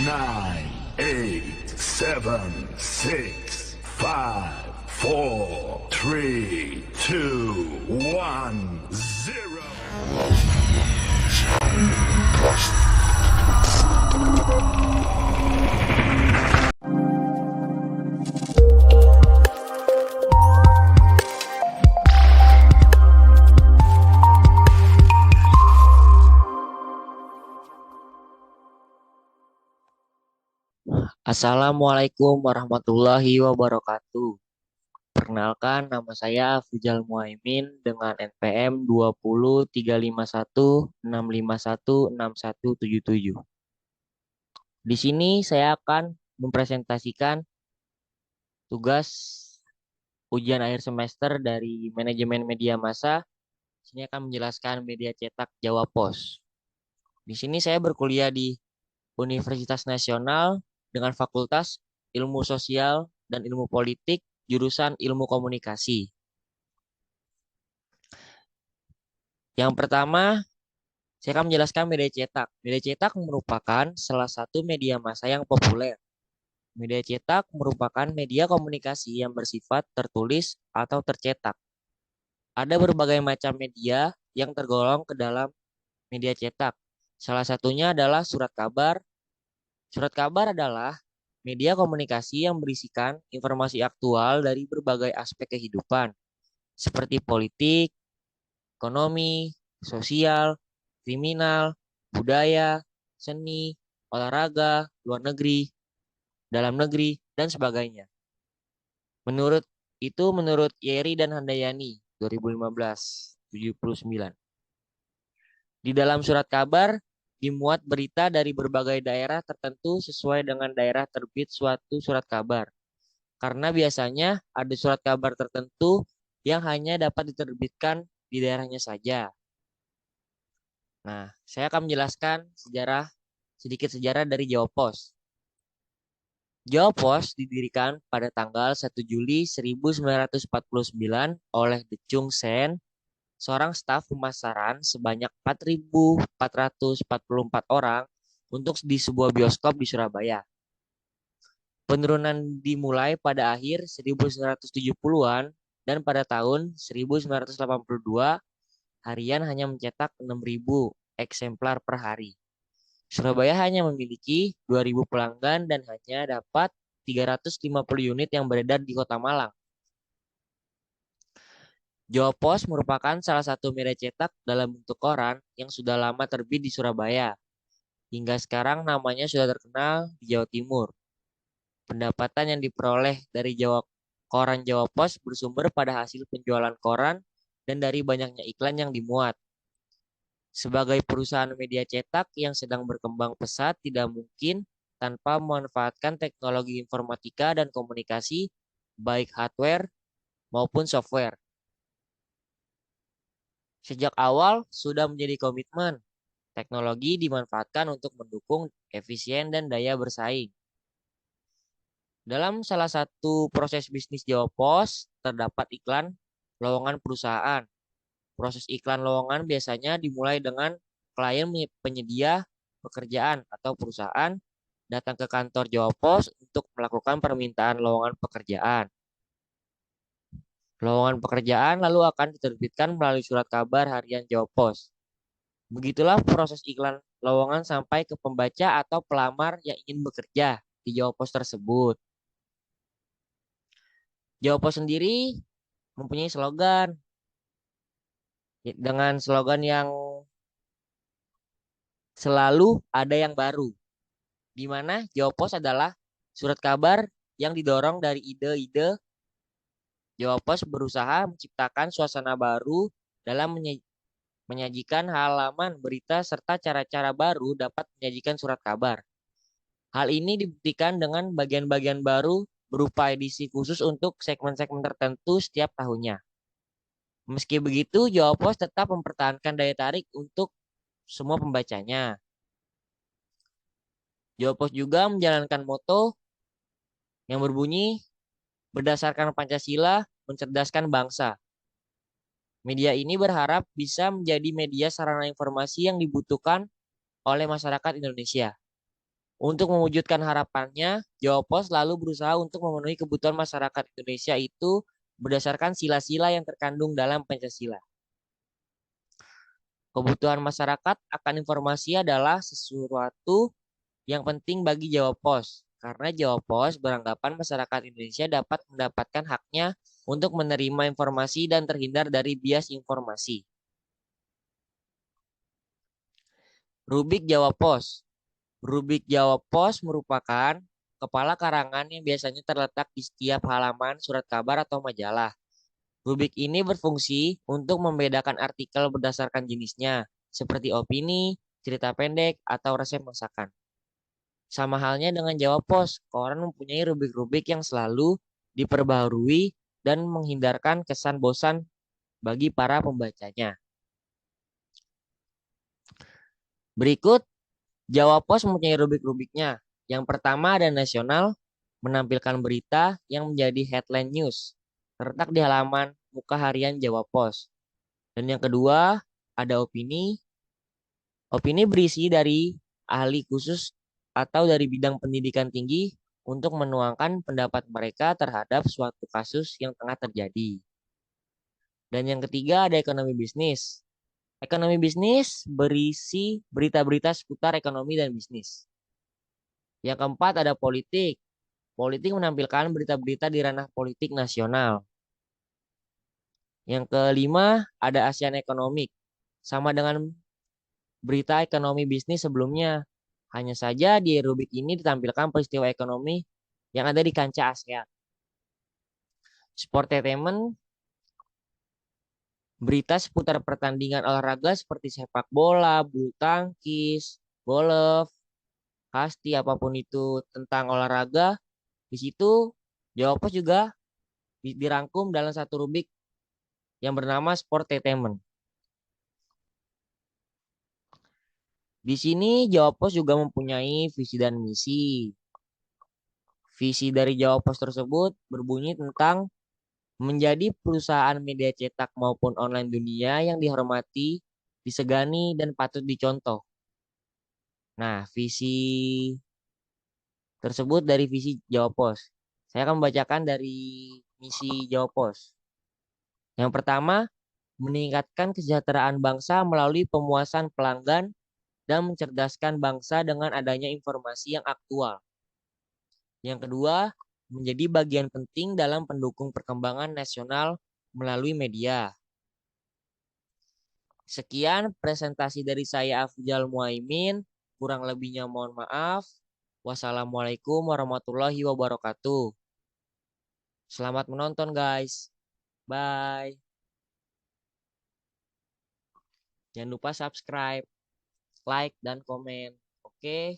nine, eight, seven, six, five, four, three, two, one, zero. Assalamualaikum warahmatullahi wabarakatuh. Perkenalkan, nama saya Fujal Muaimin dengan NPM 2035165161777. Di sini saya akan mempresentasikan tugas ujian akhir semester dari manajemen media massa. Sini akan menjelaskan media cetak Jawa Pos. Di sini saya berkuliah di Universitas Nasional dengan Fakultas Ilmu Sosial dan Ilmu Politik, jurusan Ilmu Komunikasi. Yang pertama, saya akan menjelaskan media cetak. Media cetak merupakan salah satu media massa yang populer. Media cetak merupakan media komunikasi yang bersifat tertulis atau tercetak. Ada berbagai macam media yang tergolong ke dalam media cetak. Salah satunya adalah surat kabar. Surat kabar adalah media komunikasi yang berisikan informasi aktual dari berbagai aspek kehidupan, seperti politik, ekonomi, sosial, kriminal, budaya, seni, olahraga, luar negeri, dalam negeri, dan sebagainya. Menurut Yeri dan Handayani 2015, 79. Di dalam surat kabar dimuat berita dari berbagai daerah tertentu sesuai dengan daerah terbit suatu surat kabar. Karena biasanya ada surat kabar tertentu yang hanya dapat diterbitkan di daerahnya saja. Nah, saya akan menjelaskan sedikit sejarah dari Jawa Pos. Jawa Pos didirikan pada tanggal 1 Juli 1949 oleh Decung Sen, seorang staf pemasaran sebanyak 4.444 orang untuk di sebuah bioskop di Surabaya. Penurunan dimulai pada akhir 1970-an dan pada tahun 1982 harian hanya mencetak 6.000 eksemplar per hari. Surabaya hanya memiliki 2.000 pelanggan dan hanya dapat 350 unit yang beredar di Kota Malang. Jawa Pos merupakan salah satu media cetak dalam bentuk koran yang sudah lama terbit di Surabaya. Hingga sekarang namanya sudah terkenal di Jawa Timur. Pendapatan yang diperoleh dari koran Jawa Pos bersumber pada hasil penjualan koran dan dari banyaknya iklan yang dimuat. Sebagai perusahaan media cetak yang sedang berkembang pesat, tidak mungkin tanpa memanfaatkan teknologi informatika dan komunikasi, baik hardware maupun software. Sejak awal sudah menjadi komitmen, teknologi dimanfaatkan untuk mendukung efisien dan daya bersaing. Dalam salah satu proses bisnis Jawa Pos, terdapat iklan lowongan perusahaan. Proses iklan lowongan biasanya dimulai dengan klien penyedia pekerjaan atau perusahaan datang ke kantor Jawa Pos untuk melakukan permintaan lowongan pekerjaan. Lowongan pekerjaan lalu akan diterbitkan melalui surat kabar harian Jawa Pos. Begitulah proses iklan lowongan sampai ke pembaca atau pelamar yang ingin bekerja di Jawa Pos tersebut. Jawa Pos sendiri mempunyai slogan. Dengan slogan yang selalu ada yang baru, di mana Jawa Pos adalah surat kabar yang didorong dari ide-ide. Jawa Pos berusaha menciptakan suasana baru dalam menyajikan halaman berita serta cara-cara baru dapat menyajikan surat kabar. Hal ini dibuktikan dengan bagian-bagian baru berupa edisi khusus untuk segmen-segmen tertentu setiap tahunnya. Meski begitu, Jawa Pos tetap mempertahankan daya tarik untuk semua pembacanya. Jawa Pos juga menjalankan moto yang berbunyi, berdasarkan Pancasila, mencerdaskan bangsa. Media ini berharap bisa menjadi media sarana informasi yang dibutuhkan oleh masyarakat Indonesia. Untuk mewujudkan harapannya, Jawa Pos lalu berusaha untuk memenuhi kebutuhan masyarakat Indonesia itu berdasarkan sila-sila yang terkandung dalam Pancasila. Kebutuhan masyarakat akan informasi adalah sesuatu yang penting bagi Jawa Pos, karena Jawa Pos beranggapan masyarakat Indonesia dapat mendapatkan haknya untuk menerima informasi dan terhindar dari bias informasi. Rubik Jawa Pos. Rubik Jawa Pos merupakan kepala karangan yang biasanya terletak di setiap halaman surat kabar atau majalah. Rubik ini berfungsi untuk membedakan artikel berdasarkan jenisnya, seperti opini, cerita pendek, atau resep masakan. Sama halnya dengan Jawa Pos, koran mempunyai rubik-rubik yang selalu diperbaharui dan menghindarkan kesan bosan bagi para pembacanya. Berikut, Jawa Pos mempunyai rubik-rubiknya. Yang pertama ada nasional, menampilkan berita yang menjadi headline news, terletak di halaman muka harian Jawa Pos. Dan yang kedua, ada opini. Opini berisi dari ahli khusus atau dari bidang pendidikan tinggi untuk menuangkan pendapat mereka terhadap suatu kasus yang tengah terjadi. Dan yang ketiga ada ekonomi bisnis. Ekonomi bisnis berisi berita-berita seputar ekonomi dan bisnis. Yang keempat ada politik. Politik menampilkan berita-berita di ranah politik nasional. Yang kelima ada ASEAN Economic. Sama dengan berita ekonomi bisnis sebelumnya. Hanya saja di rubrik ini ditampilkan peristiwa ekonomi yang ada di kancah ASEAN. Sportainment, berita seputar pertandingan olahraga seperti sepak bola, bulu tangkis, golf, kasti, apapun itu tentang olahraga. Di situ Jawa Pos juga dirangkum dalam satu rubrik yang bernama Sportainment. Di sini Jawa Pos juga mempunyai visi dan misi. Visi dari Jawa Pos tersebut berbunyi tentang menjadi perusahaan media cetak maupun online dunia yang dihormati, disegani, dan patut dicontoh. Nah, visi tersebut dari visi Jawa Pos. Saya akan membacakan dari misi Jawa Pos. Yang pertama, meningkatkan kesejahteraan bangsa melalui pemuasan pelanggan dan mencerdaskan bangsa dengan adanya informasi yang aktual. Yang kedua, menjadi bagian penting dalam pendukung perkembangan nasional melalui media. Sekian presentasi dari saya Afjal Muaimin. Kurang lebihnya mohon maaf. Wassalamualaikum warahmatullahi wabarakatuh. Selamat menonton guys. Bye. Jangan lupa subscribe, like, dan komen. Oke.